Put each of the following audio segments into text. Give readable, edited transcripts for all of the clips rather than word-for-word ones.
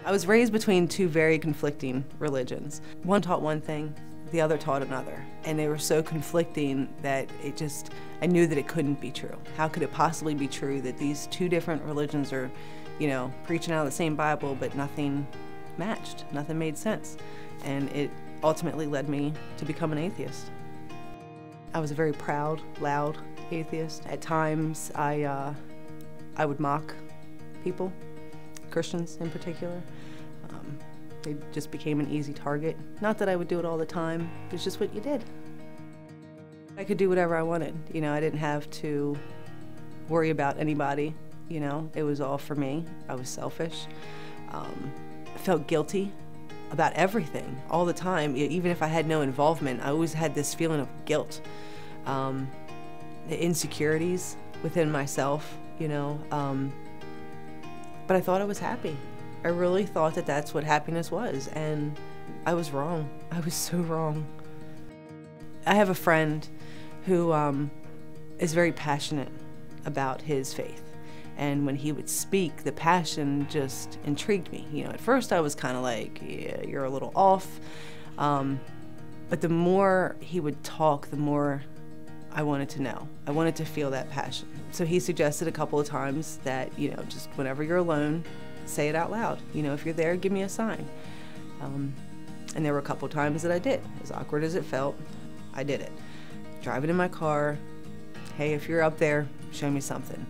I was raised between two very conflicting religions. One taught one thing, the other taught another. And they were so conflicting that I knew that it couldn't be true. How could it possibly be true that these two different religions are, preaching out of the same Bible, but nothing matched, nothing made sense. And it ultimately led me to become an atheist. I was a very proud, loud atheist. At times, I would mock people, Christians in particular. They just became an easy target. Not that I would do it all the time, it's just what you did. I could do whatever I wanted. I didn't have to worry about anybody. It was all for me. I was selfish. I felt guilty about everything all the time. Even if I had no involvement, I always had this feeling of guilt. The insecurities within myself, but I thought I was happy. I really thought that that's what happiness was, and I was wrong. I was so wrong. I have a friend who is very passionate about his faith, and when he would speak, the passion just intrigued me. At first I was kind of like, yeah, you're a little off, but the more he would talk, the more I wanted to know. I wanted to feel that passion. So he suggested a couple of times that, just whenever you're alone, say it out loud. If you're there, give me a sign. And there were a couple of times that I did. As awkward as it felt, I did it. Driving in my car, hey, if you're up there, show me something.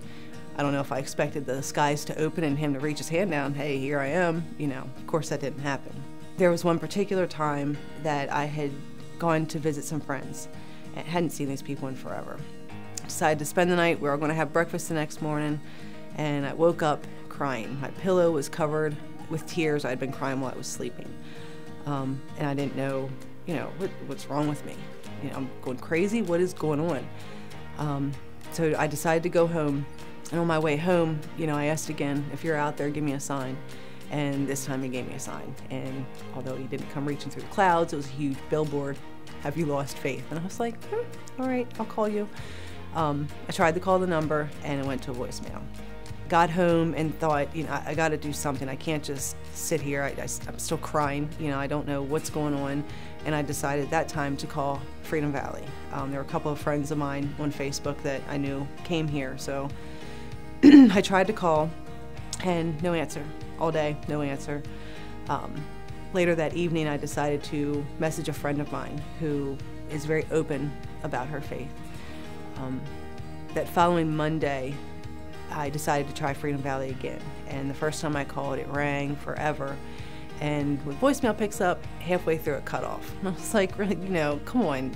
I don't know if I expected the skies to open and him to reach his hand down, hey, here I am. Of course that didn't happen. There was one particular time that I had gone to visit some friends and hadn't seen these people in forever. Decided to spend the night. We were going to have breakfast the next morning, and I woke up crying. My pillow was covered with tears. I had been crying while I was sleeping. And I didn't know, what's wrong with me. I'm going crazy. What is going on? So I decided to go home. And on my way home, I asked again, if you're out there, give me a sign. And this time he gave me a sign. And although he didn't come reaching through the clouds, it was a huge billboard. Have you lost faith? And I was like, all right, I'll call you. I tried to call the number, and it went to a voicemail. Got home and thought, I got to do something. I can't just sit here. I'm still crying. I don't know what's going on. And I decided at that time to call Freedom Valley. There were a couple of friends of mine on Facebook that I knew came here. So I tried to call, and no answer. All day, no answer. Later that evening, I decided to message a friend of mine who is very open about her faith. That following Monday, I decided to try Freedom Valley again. And the first time I called, it rang forever. And when voicemail picks up, halfway through it cut off. And I was like, really, come on,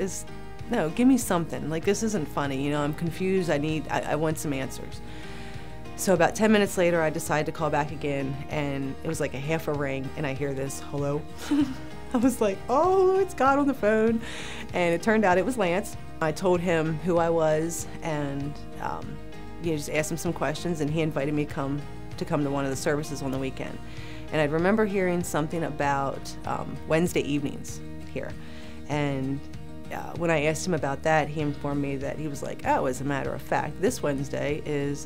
no, give me something. Like, this isn't funny, I'm confused, I want some answers. So about 10 minutes later, I decided to call back again, and it was like a half a ring, and I hear this, hello? I was like, oh, it's God on the phone. And it turned out it was Lance. I told him who I was, and just asked him some questions, and he invited me to come to one of the services on the weekend. And I remember hearing something about Wednesday evenings here. And when I asked him about that, he informed me that he was like, oh, as a matter of fact, this Wednesday is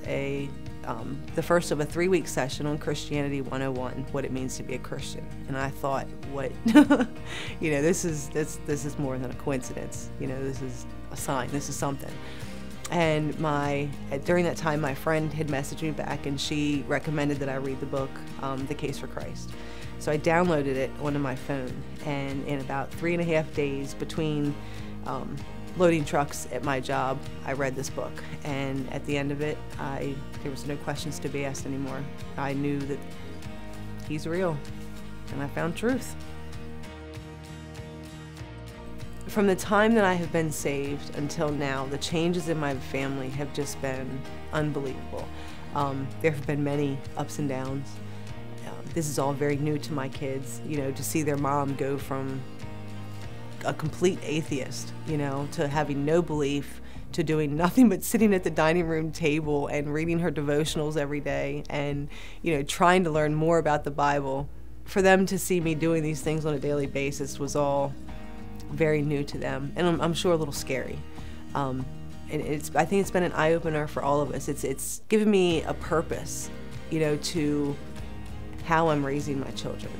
the first of a 3-week session on Christianity 101, what it means to be a Christian. And I thought, what? This is more than a coincidence. This is a sign, this is something. And during that time, my friend had messaged me back, and she recommended that I read the book, The Case for Christ. So I downloaded it onto my phone, and in about 3.5 days between loading trucks at my job, I read this book. And at the end of it, there was no questions to be asked anymore. I knew that he's real, and I found truth. From the time that I have been saved until now, the changes in my family have just been unbelievable. There have been many ups and downs. This is all very new to my kids, to see their mom go from a complete atheist, to having no belief, to doing nothing but sitting at the dining room table and reading her devotionals every day and, trying to learn more about the Bible. For them to see me doing these things on a daily basis was all very new to them, and I'm sure a little scary. And I think it's been an eye-opener for all of us. It's given me a purpose, to how I'm raising my children.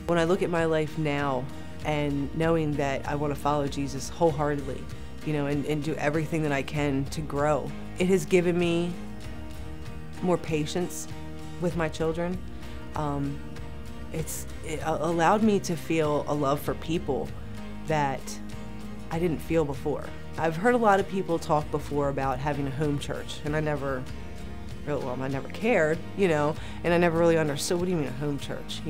When I look at my life now and knowing that I want to follow Jesus wholeheartedly, and do everything that I can to grow, it has given me more patience with my children. It allowed me to feel a love for people that I didn't feel before. I've heard a lot of people talk before about having a home church, and I never cared, and I never really understood, what do you mean a home church,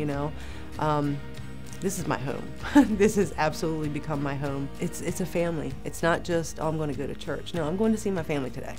This is my home. This has absolutely become my home. It's a family. It's not just, oh, I'm going to go to church. No, I'm going to see my family today.